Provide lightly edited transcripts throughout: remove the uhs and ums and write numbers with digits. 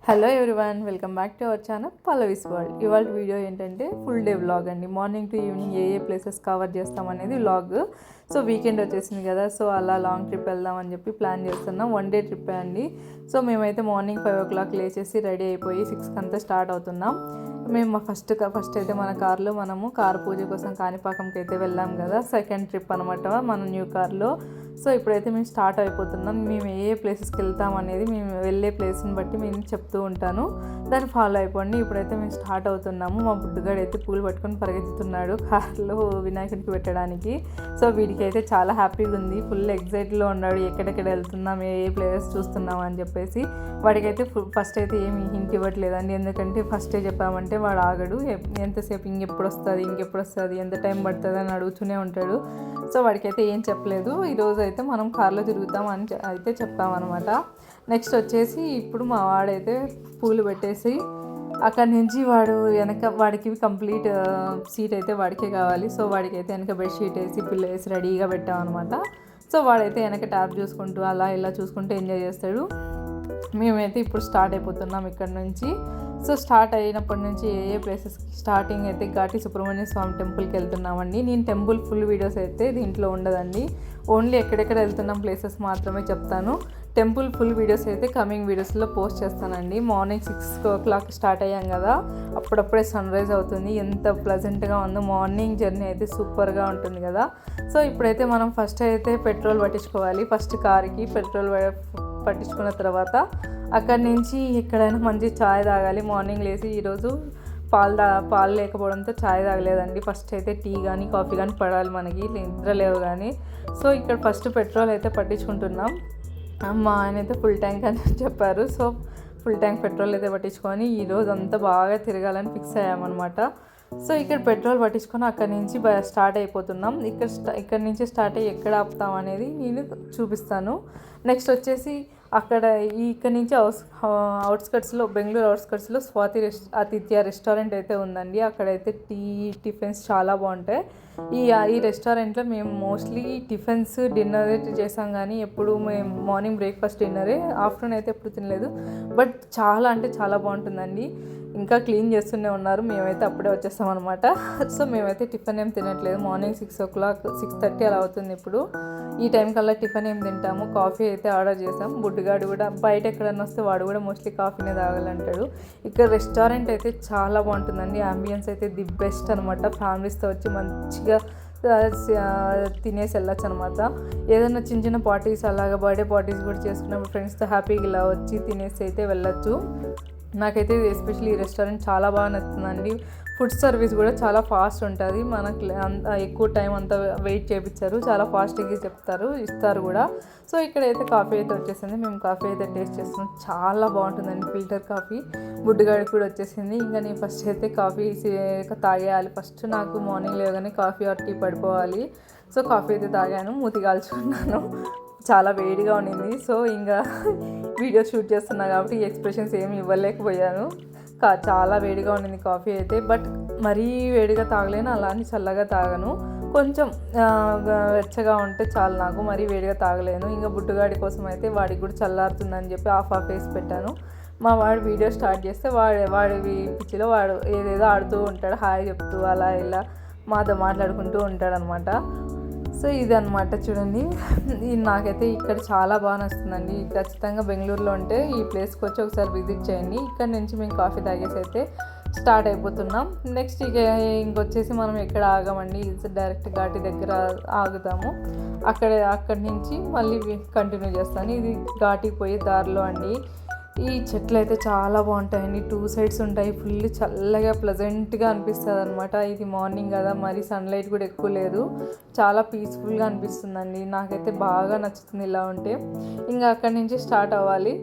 Hello everyone, welcome back to our channel Pallavi's world. ఇవాళ video ఏంటంటే full day vlog అండి. Morning to evening ఏ places cover చేస్తామనేది vlog. So weekend వచ్చేసింది కదా, సో అలా లాంగ్ ట్రిప్ వెళ్దామని చెప్పి ప్లాన్ చేస్తున్నాం. 1 డే ట్రిప్ అండి. సో మేమైతే మార్నింగ్ 5 o'clock లేచేసి రెడీ అయిపోయి 6కి అంతా స్టార్ట్ అవుతున్నాం. మేము ఫస్ట్ అయితే మన మనము కారు పూజ కోసం కాణిపాకంకి అయితే వెళ్ళాం కదా, సెకండ్ ట్రిప్ అనమాట మన న్యూ కార్లో. సో ఇప్పుడైతే మేము స్టార్ట్ అయిపోతున్నాం. మేము ఏ ప్లేసెస్కి వెళ్తాం అనేది మేము వెళ్ళే ప్లేస్ని బట్టి మేము చెప్తూ ఉంటాను, దాన్ని ఫాలో అయిపోండి. ఇప్పుడైతే మేము స్టార్ట్ అవుతున్నాము. మా బుడ్డుగాడు అయితే పూలు పట్టుకొని పరిగెత్తుతున్నాడు కార్లో వినాయకునికి పెట్టడానికి. సో వీడికి అయితే చాలా హ్యాపీగా ఉంది, ఫుల్ ఎగ్జైట్లో ఉన్నాడు. ఎక్కడెక్కడ వెళ్తున్నాం, ఏ ప్లేసెస్ చూస్తున్నాం అని చెప్పేసి. వాడికైతే ఫస్ట్ అయితే ఏమి హింట్ ఇవ్వట్లేదండి, ఎందుకంటే ఫస్టే చెప్పామంటే వాడు ఆగడు. ఎంతసేపు ఇంకెప్పుడు వస్తుంది, ఎంత టైం పడుతుంది అని అడుగుతూనే ఉంటాడు. సో వాడికైతే ఏం చెప్పలేదు. ఈరోజు అయితే మనం కార్లో తిరుగుతాం అని అయితే చెప్పామన్నమాట. నెక్స్ట్ వచ్చేసి ఇప్పుడు మా వాడైతే పూలు పెట్టేసి అక్కడి నుంచి వాడికి కంప్లీట్ సీట్ అయితే వాడికే కావాలి. సో వాడికైతే వెనక బెడ్షీట్ వేసి పిల్ల వేసి రెడీగా పెట్టామన్నమాట. సో వాడైతే వెనక ట్యాప్ చూసుకుంటూ అలా ఇలా చూసుకుంటూ ఎంజాయ్ చేస్తాడు. మేమైతే ఇప్పుడు స్టార్ట్ అయిపోతున్నాం ఇక్కడ నుంచి. సో స్టార్ట్ అయినప్పటి నుంచి ఏ ప్లేసెస్కి స్టార్టింగ్ అయితే ఘాటి సుబ్రహ్మణ్య స్వామి టెంపుల్కి వెళ్తున్నామండి. నేను టెంపుల్ ఫుల్ వీడియోస్ అయితే దీంట్లో ఉండదండి, ఓన్లీ ఎక్కడెక్కడ వెళ్తున్నాం ప్లేసెస్ మాత్రమే చెప్తాను. టెంపుల్ ఫుల్ వీడియోస్ అయితే కమింగ్ వీడియోస్లో పోస్ట్ చేస్తానండి. మార్నింగ్ 6 o'clock స్టార్ట్ అయ్యాం కదా, అప్పుడప్పుడే సన్ రైజ్ అవుతుంది. ఎంత ప్లజెంట్గా ఉందో, మార్నింగ్ జర్నీ అయితే సూపర్గా ఉంటుంది కదా. సో ఇప్పుడైతే మనం ఫస్ట్ అయితే పెట్రోల్ పట్టించుకోవాలి. ఫస్ట్ కార్కి పెట్రోల్ పట్టించుకున్న తర్వాత అక్కడి నుంచి ఎక్కడైనా మంచి ఛాయ్ తాగాలి. మార్నింగ్ లేచి ఈరోజు పాలు లేకపోవడంతో ఛాయ్ తాగలేదండి. ఫస్ట్ అయితే టీ కానీ కాఫీ కానీ పడాలి మనకి, నిద్ర లేవు కానీ. సో ఇక్కడ ఫస్ట్ పెట్రోల్ అయితే పట్టించుకుంటున్నాం. మా ఆయన అయితే ఫుల్ ట్యాంక్ అని చెప్పారు. సో ఫుల్ ట్యాంక్ పెట్రోల్ అయితే పట్టించుకొని ఈరోజు అంతా బాగా తిరగాలని ఫిక్స్ అయ్యామన్నమాట. సో ఇక్కడ పెట్రోల్ పట్టించుకొని అక్కడి నుంచి స్టార్ట్ అయిపోతున్నాం. ఇక్కడ నుంచి స్టార్ట్ అయ్యి ఎక్కడ ఆపుతాం అనేది నేను చూపిస్తాను. నెక్స్ట్ వచ్చేసి ఇక్కడ నుంచి అవుట్స్కట్స్లో, బెంగళూరు అవుట్స్కట్స్లో స్వాతి ఆతిథ్య రెస్టారెంట్ అయితే ఉందండి. అక్కడైతే టిఫిన్స్ చాలా బాగుంటాయి. ఈ రెస్టారెంట్లో మేము మోస్ట్లీ టిఫిన్స్ డిన్నర్ అయితే చేసాం, కానీ ఎప్పుడు మేము మార్నింగ్ బ్రేక్ఫాస్ట్ డిన్నరే, ఆఫ్టర్నూన్ అయితే ఎప్పుడు తినలేదు. బట్ చాలా అంటే చాలా బాగుంటుందండి. ఇంకా క్లీన్ చేస్తూనే ఉన్నారు, మేమైతే అప్పుడే వచ్చేస్తాం అనమాట. సో మేమైతే టిఫిన్ ఏం తినట్లేదు. మార్నింగ్ 6 o'clock 6:30 అలా అవుతుంది ఇప్పుడు. ఈ టైం కల్లా టిఫిన్ ఏం తింటాము. కాఫీ అయితే ఆర్డర్ చేసాం. బుడ్డుగాడు కూడా బయట ఎక్కడన్నా వస్తే వాడు కూడా మోస్ట్లీ కాఫీనే తాగాలంటాడు. ఇక్కడ రెస్టారెంట్ అయితే చాలా బాగుంటుందండి. అంబియన్స్ అయితే ది బెస్ట్ అనమాట. ఫ్యామిలీస్తో వచ్చి మంచిగా తినేసి వెళ్ళచ్చు అనమాట. ఏదైనా చిన్న చిన్న పార్టీస్ అలాగా బర్త్డే పార్టీస్ కూడా చేసుకున్నప్పుడు ఫ్రెండ్స్తో హ్యాపీగా ఇలా వచ్చి తినేసి అయితే వెళ్ళచ్చు. నాకైతే ఎస్పెషల్లీ ఈ రెస్టారెంట్ చాలా బాగా నచ్చుతుందండి. ఫుడ్ సర్వీస్ కూడా చాలా ఫాస్ట్ ఉంటుంది. మనకి ఎక్కువ టైం అంతా వెయిట్ చేయించారు, చాలా ఫాస్ట్గా ఇస్తారు కూడా. సో ఇక్కడైతే కాఫీ అయితే వచ్చేసింది. మేము కాఫీ అయితే టేస్ట్ చేస్తున్నాం, చాలా బాగుంటుందండి ఫిల్టర్ కాఫీ. బుడ్డుగాడికి కూడా వచ్చేసింది. ఇంకా నేను ఫస్ట్ అయితే కాఫీ తాగేయాలి. ఫస్ట్ నాకు మార్నింగ్ లేవగానే కాఫీ ఆర్ టీ పడిపోవాలి. సో కాఫీ అయితే తాగాను, మూతి కాల్చుకున్నాను, చాలా వేడిగా ఉండింది. సో ఇంకా వీడియో షూట్ చేస్తున్నా కాబట్టి ఈ ఎక్స్ప్రెషన్స్ ఏమి ఇవ్వలేకపోయాను. చాలా వేడిగా ఉండింది కాఫీ అయితే. బట్ మరీ వేడిగా తాగలేను, అలా అని చల్లగా తాగను. కొంచెం వెచ్చగా ఉంటే చాలు నాకు, మరీ వేడిగా తాగలేను. ఇంకా బుడ్డుగాడి కోసం అయితే వాడికి కూడా చల్లారుతుందని చెప్పి హాఫ్ వేసి పెట్టాను. మా వాడు వీడియో స్టార్ట్ చేస్తే వాడి పిచ్చిలో వాడు ఏదేదో ఆడుతూ ఉంటాడు, హాయ్ చెప్తూ అలా ఇలా మాతో మాట్లాడుకుంటూ ఉంటాడు అనమాట. సో ఇది అనమాట చూడండి. నాకైతే ఇక్కడ చాలా బాగా నచ్చుతుందండి. ఖచ్చితంగా బెంగళూరులో ఉంటే ఈ ప్లేస్కి వచ్చి ఒకసారి విజిట్ చేయండి. ఇక్కడ నుంచి మేము కాఫీ తాగేసి అయితే స్టార్ట్ అయిపోతున్నాం. నెక్స్ట్ ఇంకొచ్చేసి మనం ఎక్కడ ఆగామండి, డైరెక్ట్ ఘాటి దగ్గర ఆగుతాము. అక్కడి నుంచి మళ్ళీ కంటిన్యూ చేస్తాను. ఇది ఘాటికి పోయే దారిలో అండి. ఈ చెట్లు అయితే చాలా బాగుంటాయండి, 2 sides ఉంటాయి. ఫుల్ చల్లగా ప్లెజెంట్గా అనిపిస్తుంది అనమాట. ఇది మార్నింగ్ కదా, మరి సన్లైట్ కూడా ఎక్కువ లేదు, చాలా పీస్ఫుల్గా అనిపిస్తుందండి. నాకైతే బాగా నచ్చుతుంది ఇలా ఉంటే. ఇంకా అక్కడి నుంచి స్టార్ట్ అవ్వాలి.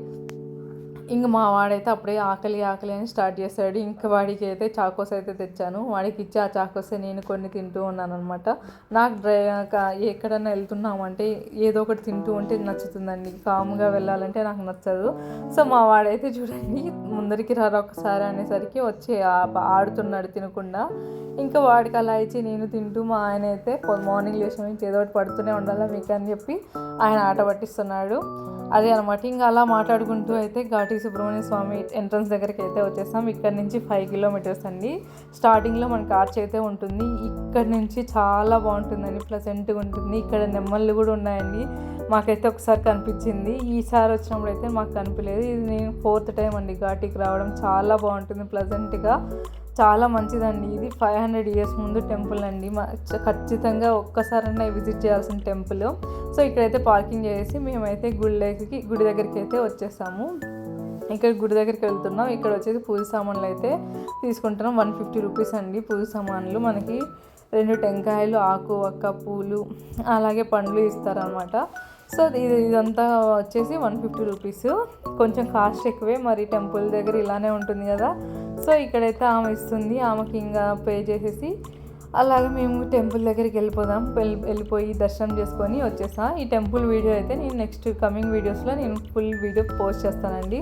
ఇంక మా వాడైతే అప్పుడే ఆకలి అని స్టార్ట్ చేశాడు. ఇంకా వాడికి అయితే చాకోస్ అయితే తెచ్చాను. వాడికి ఇచ్చి ఆ చాకోస్ నేను కొన్ని తింటూ ఉన్నాను అనమాట. నాకు ఎక్కడన్నా వెళ్తున్నామంటే ఏదో ఒకటి తింటూ ఉంటే నచ్చుతుందండి, కామ్గా వెళ్ళాలంటే నాకు నచ్చదు. సో మా వాడైతే చూడండి, ముందరికి రారా ఒకసారి అనేసరికి వచ్చి ఆడుతున్నాడు తినకుండా. ఇంకా వాడికి అలా ఇచ్చి నేను తింటూ, మా ఆయన అయితే మార్నింగ్ లేచిన నుంచి ఏదో ఒకటి పడుతూనే ఉండాలా మీకు అని చెప్పి ఆయన ఆట పట్టిస్తున్నాడు. అదే అనమాట. ఇంకా అలా మాట్లాడుకుంటూ అయితే ఘాటి సుబ్రహ్మణ్య స్వామి ఎంట్రన్స్ దగ్గరికి అయితే వచ్చేసాం. ఇక్కడ నుంచి 5 కిలోమీటర్స్ అండి. స్టార్టింగ్లో మనకి ఆర్చ్ అయితే ఉంటుంది. ఇక్కడ నుంచి చాలా బాగుంటుందండి, ప్లెజెంట్గా ఉంటుంది. ఇక్కడ నెమ్మళ్ళు కూడా ఉన్నాయండి. మాకైతే ఒకసారి కనిపించింది, ఈసారి వచ్చినప్పుడు అయితే మాకు కనిపించలేదు. ఇది నేను 4th టైం అండి ఘాటికి రావడం. చాలా బాగుంటుంది, ప్లెజెంట్గా, చాలా మంచిదండి. ఇది 500 years ముందు టెంపుల్ అండి. ఖచ్చితంగా ఒక్కసారైనా విజిట్ చేయాల్సిన టెంపుల్. సో ఇక్కడైతే పార్కింగ్ చేసి మేమైతే గుడి దగ్గరికి అయితే వచ్చేసాము. ఇక్కడ గుడి దగ్గరికి వెళ్తున్నాం. ఇక్కడ వచ్చేసి పూజ సామాన్లు అయితే తీసుకుంటున్నాం. 150 రూపీస్ అండి పూజ సామాన్లు. మనకి 2 టెంకాయలు, ఆకు, ఒక్క, పూలు, అలాగే పండ్లు ఇస్తారనమాట. సో ఇదంతా వచ్చేసి 150 రూపీస్. కొంచెం కాస్ట్ ఎక్కువే, మరి టెంపుల్ దగ్గర ఇలానే ఉంటుంది కదా. సో ఇక్కడైతే ఆమె ఇస్తుంది, ఆమెకి ఇంకా పే చేసేసి అలాగే మేము టెంపుల్ దగ్గరికి వెళ్ళిపోయి దర్శనం చేసుకొని వచ్చేసా. ఈ టెంపుల్ వీడియో అయితే నేను నెక్స్ట్ కమింగ్ వీడియోస్లో నేను ఫుల్ వీడియో పోస్ట్ చేస్తానండి.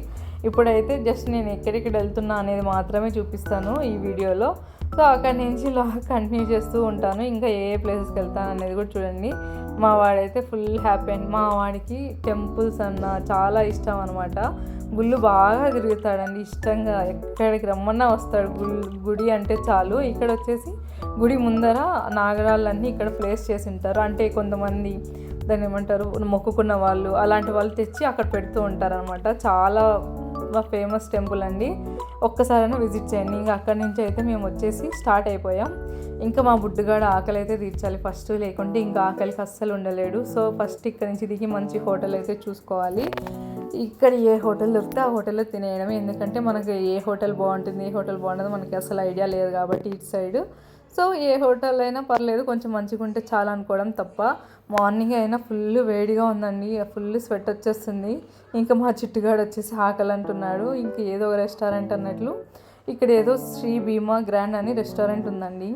ఇప్పుడైతే జస్ట్ నేను ఎక్కడెక్కడ వెళ్తున్నా అనేది మాత్రమే చూపిస్తాను ఈ వీడియోలో. సో అక్కడి నుంచి కంటిన్యూ చేస్తూ ఉంటాను. ఇంకా ఏ ప్లేసెస్కి వెళ్తాను అనేది కూడా చూడండి. మా వాడైతే ఫుల్ హ్యాపీ అండి. మా వాడికి టెంపుల్స్ అన్న చాలా ఇష్టం అనమాట. గుళ్ళు బాగా తిరుగుతాడండి, ఇష్టంగా ఎక్కడికి రమ్మన్నా వస్తాడు. గుడి అంటే చాలు. ఇక్కడ వచ్చేసి గుడి ముందర నాగరాళ్ళన్నీ ఇక్కడ ప్లేస్ చేసి ఉంటారు. అంటే కొంతమంది దాన్ని ఏమంటారు, మొక్కుకున్న వాళ్ళు, అలాంటి వాళ్ళు తెచ్చి అక్కడ పెడుతూ ఉంటారనమాట. చాలా ఫేమస్ టెంపుల్ అండి, ఒక్కసారైనా విజిట్ చేయండి. ఇంకా అక్కడి నుంచి అయితే మేము వచ్చేసి స్టార్ట్ అయిపోయాం. ఇంకా మా బుడ్డుగాడు ఆకలి అయితే తీర్చాలి ఫస్ట్, లేకుంటే ఇంకా ఆకలికి అస్సలు ఉండలేడు. సో ఫస్ట్ ఇక్కడ నుంచి దిగి మంచి హోటల్ అయితే చూసుకోవాలి. ఇక్కడ ఏ హోటల్ దొరికితే ఆ హోటల్లో తినేయడమే. ఎందుకంటే మనకి ఏ హోటల్ బాగుంటుంది, ఏ హోటల్ బాగుంటుంది మనకి అసలు ఐడియా లేదు కాబట్టి ఇటు సైడ్. సో ఏ హోటల్ అయినా పర్లేదు, కొంచెం మంచిగా ఉంటే చాలా అనుకోవడం తప్ప. మార్నింగ్ అయినా ఫుల్ వేడిగా ఉందండి, ఫుల్ స్వెట్ వచ్చేస్తుంది. ఇంకా మా చిట్టుగాడు వచ్చేసి ఆకలి అంటున్నాడు. ఇంక ఏదో ఒక రెస్టారెంట్ అన్నట్లు ఇక్కడ ఏదో శ్రీ భీమా గ్రాండ్ అని రెస్టారెంట్ ఉందండి.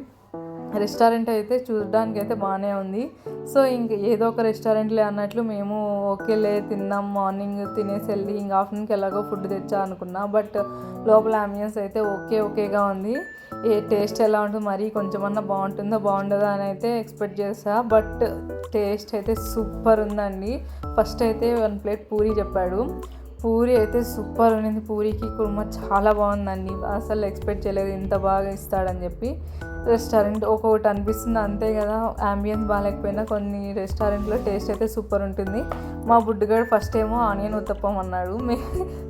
రెస్టారెంట్ అయితే చూడడానికి అయితే బాగానే ఉంది. సో ఇంక ఏదో ఒక రెస్టారెంట్లే అన్నట్లు మేము ఓకేలే తిందాం, మార్నింగ్ తినేసి వెళ్ళి ఇంకా ఆఫ్టర్నూన్కి ఎలాగో ఫుడ్ తెచ్చా అనుకున్నా. బట్ లోపల అంబియన్స్ అయితే ఓకేగా ఉంది. టేస్ట్ ఎలా ఉంటుంది, మరీ కొంచెమన్నా బాగుంటుందో బాగుండదో అని అయితే ఎక్స్పెక్ట్ చేసా. బట్ టేస్ట్ అయితే సూపర్ ఉందండి. ఫస్ట్ అయితే 1 ప్లేట్ పూరీ చెప్పాడు. పూరీ అయితే సూపర్ ఉన్నింది. పూరీకి కుర్మా చాలా బాగుందండి. అసలు ఎక్స్పెక్ట్ చేయలేదు ఇంత బాగా ఇస్తాడని చెప్పి. రెస్టారెంట్ ఒక్కొక్కటి అనిపిస్తుంది అంతే కదా, అంబియన్స్ బాగాలేకపోయినా కొన్ని రెస్టారెంట్లో టేస్ట్ అయితే సూపర్ ఉంటుంది. మా బుడ్డుగాడు ఫస్ట్ ఏమో ఆనియన్ ఉత్తప్పం అన్నాడు.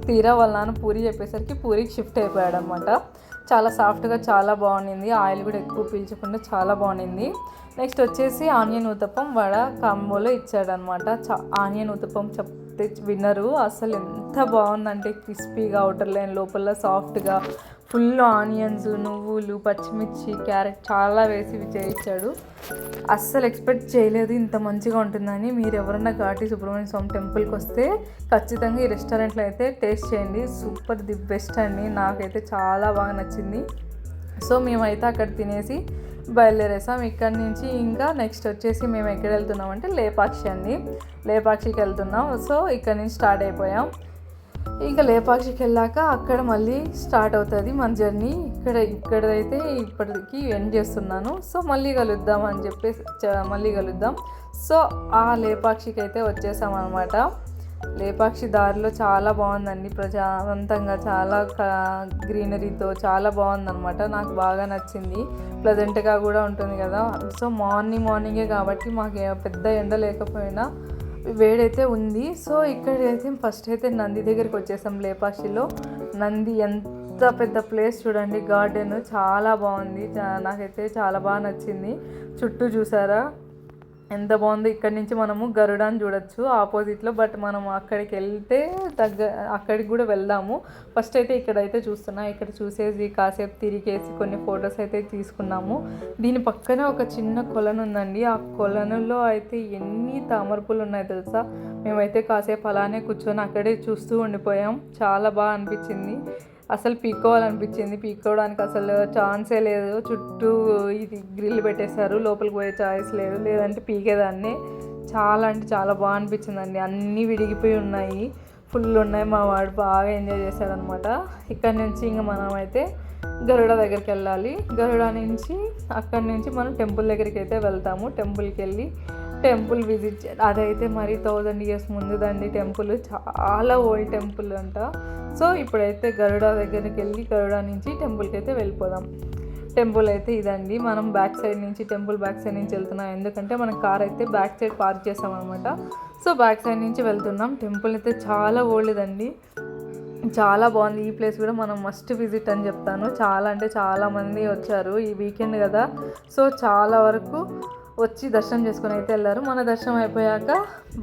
తీరా వాళ్ళ నాన్న పూరీ చెప్పేసరికి పూరీకి షిఫ్ట్ అయిపోయాడు అనమాట. చాలా సాఫ్ట్గా చాలా బాగుండింది, ఆయిల్ కూడా ఎక్కువ పీల్చకుండా చాలా బాగుండింది. నెక్స్ట్ వచ్చేసి ఆనియన్ ఉత్తప్పం వడ కాంబోలో ఇచ్చాడనమాట. ఆనియన్ ఉత్తప్పం చెప్తే విన్నరు. అసలు ఎంత బాగుందంటే క్రిస్పీగా, అవుటర్ లైన్ లోపల సాఫ్ట్గా, ఫుల్ ఆనియన్స్, నువ్వులు, పచ్చిమిర్చి, క్యారెట్ చాలా వేసి చేయించాడు. అస్సలు ఎక్స్పెక్ట్ చేయలేదు ఇంత మంచిగా ఉంటుందని. మీరు ఎవరన్నా ఘాటి సుబ్రహ్మణ్య స్వామి టెంపుల్కి వస్తే ఖచ్చితంగా ఈ రెస్టారెంట్లో అయితే టేస్ట్ చేయండి. సూపర్, ది బెస్ట్ అండి. నాకైతే చాలా బాగా నచ్చింది. సో మేమైతే అక్కడ తినేసి బయలుదేరేసాం. ఇక్కడ నుంచి ఇంకా నెక్స్ట్ వచ్చేసి మేము ఎక్కడ వెళ్తున్నామంటే లేపాక్షి అండి. లేపాక్షికి వెళ్తున్నాం. సో ఇక్కడ నుంచి స్టార్ట్ అయిపోయాం. ఇంకా లేపాక్షికి వెళ్ళాక అక్కడ మళ్ళీ స్టార్ట్ అవుతుంది మన జర్నీ. ఇక్కడైతే ఇప్పటికి ఎండ్ చేస్తున్నాను. సో మళ్ళీ కలుద్దాం అని చెప్పేసి మళ్ళీ కలుద్దాం. సో ఆ లేపాక్షికి అయితే వచ్చేసాం అనమాట. లేపాక్షి దారిలో చాలా బాగుందండి, ప్రశాంతంగా, చాలా గ్రీనరీతో చాలా బాగుందన్నమాట. నాకు బాగా నచ్చింది, ప్లెజెంట్గా కూడా ఉంటుంది కదా. సో మార్నింగే కాబట్టి మాకు పెద్ద ఎండ లేకపోయినా వేడైతే ఉంది. సో ఇక్కడైతే ఫస్ట్ అయితే నంది దగ్గరికి వచ్చేసాం. లేపాక్షిలో నంది ఎంత పెద్ద ప్లేస్ చూడండి, గార్డెన్ చాలా బాగుంది. నాకైతే చాలా బాగా నచ్చింది. చుట్టూ చూసారా ఎంత బాగుందో. ఇక్కడ నుంచి మనము గరుడాన్ని చూడొచ్చు ఆపోజిట్లో. బట్ మనం అక్కడికి వెళ్తే అక్కడికి కూడా వెళ్దాము. ఫస్ట్ అయితే ఇక్కడైతే చూస్తున్నా. ఇక్కడ చూసేసి కాసేపు తిరిగేసి కొన్ని ఫొటోస్ అయితే తీసుకున్నాము. దీని పక్కనే ఒక చిన్న కొలను ఉందండి. ఆ కొలనులో అయితే ఎన్ని తామరపూలు ఉన్నాయో తెలుసా. మేమైతే కాసేపు అలానే కూర్చొని అక్కడే చూస్తూ ఉండిపోయాం. చాలా బాగా అనిపించింది. అసలు పీక్కోవాలనిపించింది, పీక్కోవడానికి అసలు ఛాన్సే లేదు. చుట్టూ ఇది గ్రిల్ పెట్టేశారు, లోపలికి పోయే ఛాయిస్ లేదు, లేదంటే పీకేదాన్ని. చాలా అంటే చాలా బాగా అనిపించిందండి. అన్నీ విడిగిపోయి ఉన్నాయి, ఫుల్ ఉన్నాయి. మా వాడు బాగా ఎంజాయ్ చేశాడనమాట. ఇక్కడ నుంచి ఇంకా మనం అయితే గరుడ దగ్గరికి వెళ్ళాలి. గరుడ నుంచి అక్కడి నుంచి మనం టెంపుల్ దగ్గరికి అయితే వెళ్తాము. టెంపుల్కి వెళ్ళి టెంపుల్ విజిట్ అదైతే మరి 1000 years ముందుదండి టెంపుల్, చాలా ఓల్డ్ టెంపుల్ అంట. సో ఇప్పుడైతే గరుడ దగ్గరికి వెళ్ళి గరుడ నుంచి టెంపుల్కి అయితే వెళ్ళిపోదాం. టెంపుల్ అయితే ఇదండి. మనం బ్యాక్ సైడ్ నుంచి టెంపుల్ బ్యాక్ సైడ్ నుంచి వెళ్తున్నాం, ఎందుకంటే మన కార్ అయితే బ్యాక్ సైడ్ పార్క్ చేసామన్నమాట. సో బ్యాక్ సైడ్ నుంచి వెళ్తున్నాం. టెంపుల్ అయితే చాలా ఓల్డ్ అండి, చాలా బాగుంది. ఈ ప్లేస్ కూడా మనం మస్ట్ విజిట్ అని చెప్తాను. చాలా అంటే చాలామంది వచ్చారు, ఈ వీకెండ్ కదా. సో చాలా వరకు వచ్చి దర్శనం చేసుకొని అయితే వెళ్ళారు. మన దర్శనం అయిపోయాక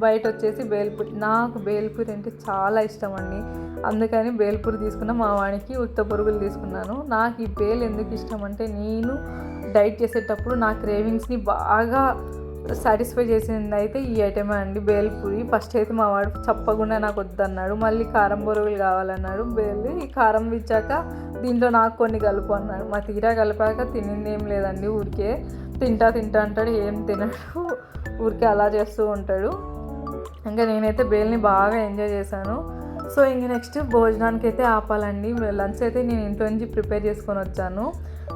బయట వచ్చేసి బేల్పూరి, నాకు బేల్పూరి అంటే చాలా ఇష్టం అండి, అందుకని బేల్పూరి తీసుకున్నా. మా వాడికి ఉత్త పొరుగులు తీసుకున్నాను. నాకు ఈ బేల్ ఎందుకు ఇష్టం అంటే, నేను డైట్ చేసేటప్పుడు నా క్రేవింగ్స్ని బాగా సాటిస్ఫై చేసింది అయితే ఈ ఐటమే అండి, బేల్పూరి. ఫస్ట్ అయితే మా వాడు చెప్పకుండా నాకు వద్దన్నాడు, మళ్ళీ కారం బొరుగులు కావాలన్నాడు. ఈ కారం ఇచ్చాక దీంట్లో నాకు కొన్ని కలుపు అన్నాడు. మా తీరా కలిపాక తినింది ఏం లేదండి, ఊరికే తింటా అంటాడు, ఏం తినడు, ఊరికే అలా చేస్తూ ఉంటాడు. ఇంకా నేనైతే బేల్ని బాగా ఎంజాయ్ చేశాను. సో ఇంక నెక్స్ట్ భోజనానికి అయితే ఆపాలండి. లంచ్ అయితే నేను ఇంట్లో నుంచి ప్రిపేర్ చేసుకొని వచ్చాను.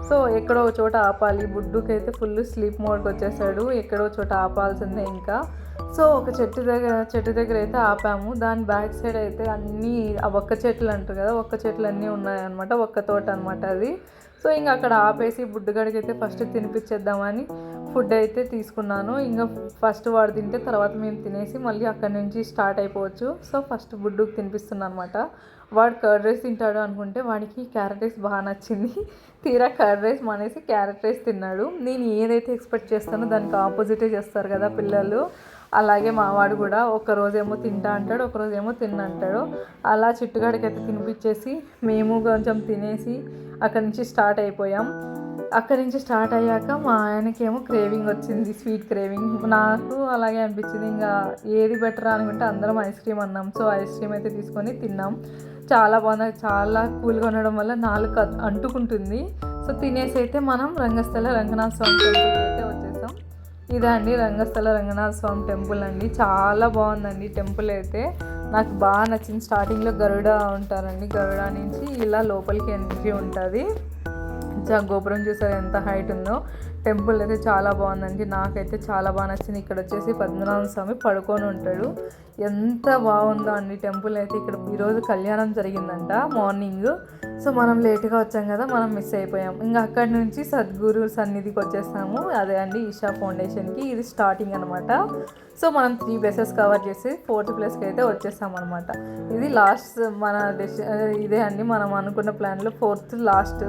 సో ఎక్కడో ఒక చోట ఆపాలి. బుడ్డుకి అయితే ఫుల్ స్లీప్ మోడ్కి వచ్చేసాడు, ఎక్కడో చోట ఆపాల్సిందే ఇంకా. సో ఒక చెట్టు దగ్గర అయితే ఆపాము. దాని బ్యాక్ సైడ్ అయితే అన్నీ ఆ ఒక్క చెట్లు అంటారు కదా, ఒక్క చెట్లు అన్నీ ఉన్నాయన్నమాట, ఒక్క తోట అనమాట అది. సో ఇంకా అక్కడ ఆపేసి బుడ్డుగాడికి అయితే ఫస్ట్ తినిపించేద్దామని ఫుడ్ అయితే తీసుకున్నాను. ఇంకా ఫస్ట్ వాడు తింటే తర్వాత మేము తినేసి మళ్ళీ అక్కడి నుంచి స్టార్ట్ అయిపోవచ్చు. సో ఫస్ట్ బుడ్డుకి తినిపిస్తున్నాను అనమాట. వాడు కర్డ్ రైస్ తింటాడు అనుకుంటే వాడికి క్యారెట్ రైస్ బాగా నచ్చింది. తీరా కర్డ్ రైస్ మానేసి క్యారెట్ రైస్ తిన్నాడు. నేను ఏదైతే ఎక్స్పెక్ట్ చేస్తానో దానికి ఆపోజిటే చేస్తారు కదా పిల్లలు, అలాగే మావాడు కూడా ఒకరోజేమో తింటా అంటాడు, ఒకరోజేమో తిన్నంటాడు. అలా చిట్టుగాడికి అయితే తినిపించేసి మేము కొంచెం తినేసి అక్కడి నుంచి స్టార్ట్ అయిపోయాం. అక్కడి నుంచి స్టార్ట్ అయ్యాక మా ఆయనకేమో క్రేవింగ్ వచ్చింది, స్వీట్ క్రేవింగ్. నాకు అలాగే అనిపించింది, ఇంకా ఏది బెటర్ అనుకుంటే అందరం ఐస్ క్రీమ్ అన్నాం. సో ఐస్ క్రీమ్ అయితే తీసుకొని తిన్నాం. చాలా బాగుంది, చాలా కూల్గా ఉండడం వల్ల నాలుగు అంటుకుంటుంది. సో తినేసి అయితే మనం రంగస్థల రంగనాథ స్వామి టెంపుల్కి అయితే వచ్చేసాం. ఇదే అండి రంగస్థల రంగనాథ స్వామి టెంపుల్ అండి, చాలా బాగుందండి టెంపుల్ అయితే, నాకు బాగా నచ్చింది. స్టార్టింగ్లో గరుడ ఉంటారండి, గరుడ నుంచి ఇలా లోపలికి ఎంట్రీ ఉంటుంది. గోపురం చూసారు ఎంత హైట్ ఉందో. టెంపుల్ అయితే చాలా బాగుందండి, నాకైతే చాలా బాగా నచ్చింది. ఇక్కడ వచ్చేసి పద్మనాభ స్వామి పడుకొని ఉంటాడు, ఎంత బాగుందో అండి టెంపుల్ అయితే. ఇక్కడ ఈరోజు కళ్యాణం జరిగిందంట మార్నింగ్. సో మనం లేట్గా వచ్చాం కదా, మనం మిస్ అయిపోయాం. ఇంకా అక్కడి నుంచి సద్గురు సన్నిధికి వచ్చేసాము, అదే అండి ఈషా ఫౌండేషన్కి. ఇది స్టార్టింగ్ అనమాట. సో మనం 3 ప్లేసెస్ కవర్ చేసి 4th ప్లేస్కి అయితే వచ్చేసాం అనమాట. ఇది లాస్ట్ మన ఇదే అండి మనం అనుకున్న ప్లాన్లో 4th లాస్ట్.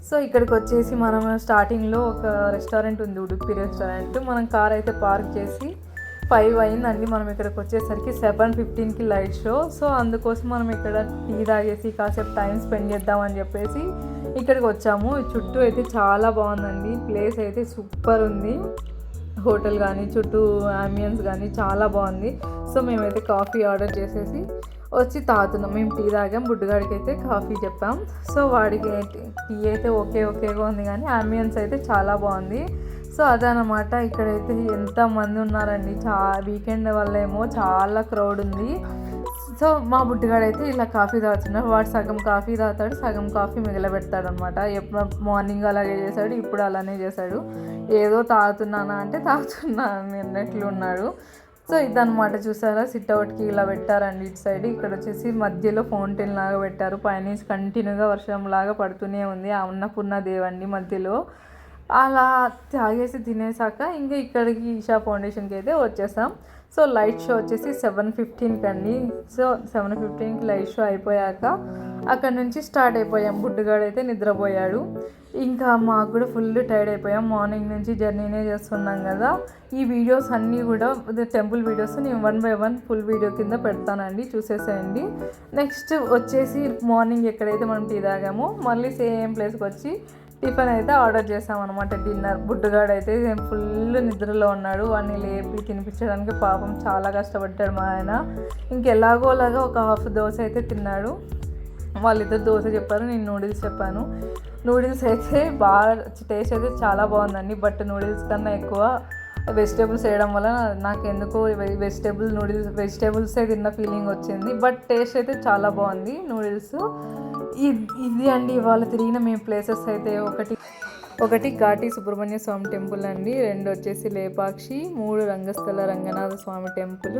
సో ఇక్కడికి వచ్చేసి మనం స్టార్టింగ్లో ఒక రెస్టారెంట్ ఉంది, ఉడుపి రెస్టారెంట్. మనం కార్ అయితే పార్క్ చేసి 5 అయిందండి. మనం ఇక్కడికి వచ్చేసరికి 7:15కి లైట్ షో. సో అందుకోసం మనం ఇక్కడ టీ తాగేసి కాసేపు టైం స్పెండ్ చేద్దామని చెప్పేసి ఇక్కడికి వచ్చాము. చుట్టూ అయితే చాలా బాగుందండి, ప్లేస్ అయితే సూపర్ ఉంది. హోటల్ కానీ చుట్టూ అంబియన్స్ కానీ చాలా బాగుంది. సో మేమైతే కాఫీ ఆర్డర్ చేసేసి వచ్చి తాగుతున్నాం. మేము టీ తాగాం, బుడ్డుగాడికి అయితే కాఫీ చెప్పాం. సో వాడికి టీ అయితే ఓకేగా ఉంది, కానీ అంబియన్స్ అయితే చాలా బాగుంది. సో అదనమాట. ఇక్కడైతే ఎంతమంది ఉన్నారండి, వీకెండ్ వల్ల ఏమో చాలా క్రౌడ్ ఉంది. సో మా బుడ్డిగాడైతే ఇలా కాఫీ తాగుతున్నాడు. వాడు సగం కాఫీ తాగుతాడు, సగం కాఫీ మిగలబెడతాడు అనమాట. ఎప్పుడు మార్నింగ్ అలాగే చేశాడు, ఇప్పుడు అలానే చేశాడు. ఏదో తాగుతున్నానా అంటే తాగుతున్నాను అన్నట్లు ఉన్నాడు. సో ఇదనమాట, చూసారా సిట్అవుట్కి ఇలా పెట్టారండి ఇటు సైడ్. ఇక్కడ వచ్చేసి మధ్యలో ఫౌంటైన్ లాగా పెట్టారు, పైనుంచి కంటిన్యూగా వర్షం లాగా పడుతూనే ఉంది. ఆ అన్నపూర్ణ దేవండి మధ్యలో. అలా తాగేసి తినేసాక ఇంకా ఇక్కడికి ఈషా ఫౌండేషన్కి అయితే వచ్చేసాం. సో లైట్ షో వచ్చేసి 7:15కి అండి. సో 7:15కి లైట్ షో అయిపోయాక అక్కడ నుంచి స్టార్ట్ అయిపోయాం. బుడ్డుగాడు అయితే నిద్రపోయాడు. ఇంకా మాకు కూడా ఫుల్ టైర్డ్ అయిపోయాం, మార్నింగ్ నుంచి జర్నీనే చేస్తున్నాం కదా. ఈ వీడియోస్ అన్నీ కూడా టెంపుల్ వీడియోస్ నేను 1 by 1 ఫుల్ వీడియో కింద పెడతానండి, చూసేసేయండి. నెక్స్ట్ వచ్చేసి మార్నింగ్ ఎక్కడైతే మనం టీ తాగామో మళ్ళీ సేమ్ ప్లేస్కి వచ్చి టిఫిన్ అయితే ఆర్డర్ చేసామన్నమాట, డిన్నర్. బుడ్డుగాడు అయితే ఫుల్ నిద్రలో ఉన్నాడు, వాడిని లేపి తినిపించడానికి పాపం చాలా కష్టపడ్డాడు మా ఆయన. ఇంకెలాగోలాగా ఒక హాఫ్ దోశ అయితే తిన్నాడు. వాళ్ళిద్దరు దోశ చెప్పారు, నేను నూడిల్స్ చెప్పాను. నూడిల్స్ అయితే బాగా టేస్ట్ అయితే చాలా బాగుందండి, బట్ నూడిల్స్ కన్నా ఎక్కువ వెజిటేబుల్స్ వేయడం వల్ల నాకు ఎందుకో వెజిటేబుల్సే తిన్న ఫీలింగ్ వచ్చింది. బట్ టేస్ట్ అయితే చాలా బాగుంది నూడిల్స్. ఇది అండి ఇవాళ తిరిగిన మేము ప్లేసెస్ అయితే. ఒకటి ఒకటి ఘాటి సుబ్రహ్మణ్య స్వామి టెంపుల్ అండి, 2 వచ్చేసి లేపాక్షి, 3 రంగస్థల రంగనాథ స్వామి టెంపుల్,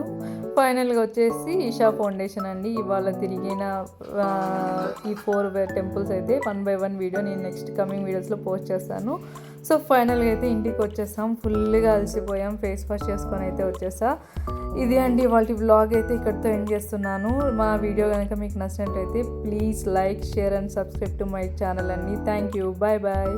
ఫైనల్గా వచ్చేసి ఈషా ఫౌండేషన్ అండి. ఇవాళ తిరిగిన ఈ 4 టెంపుల్స్ అయితే 1 by 1 వీడియో నేను నెక్స్ట్ కమింగ్ వీడియోస్లో పోస్ట్ చేస్తాను. సో ఫైనల్గా అయితే ఇంటికి వచ్చేసాం, ఫుల్గా అలసిపోయాం, ఫేస్ వాష్ చేసుకొని అయితే వచ్చేసా. ఇది అండి వాళ్ళ వ్లాగ్ అయితే ఇక్కడితో ఎండ్ చేస్తున్నాను. మా వీడియో కనుక మీకు నచ్చినట్లయితే please like, share and subscribe to my channel అండి. Thank you, bye bye.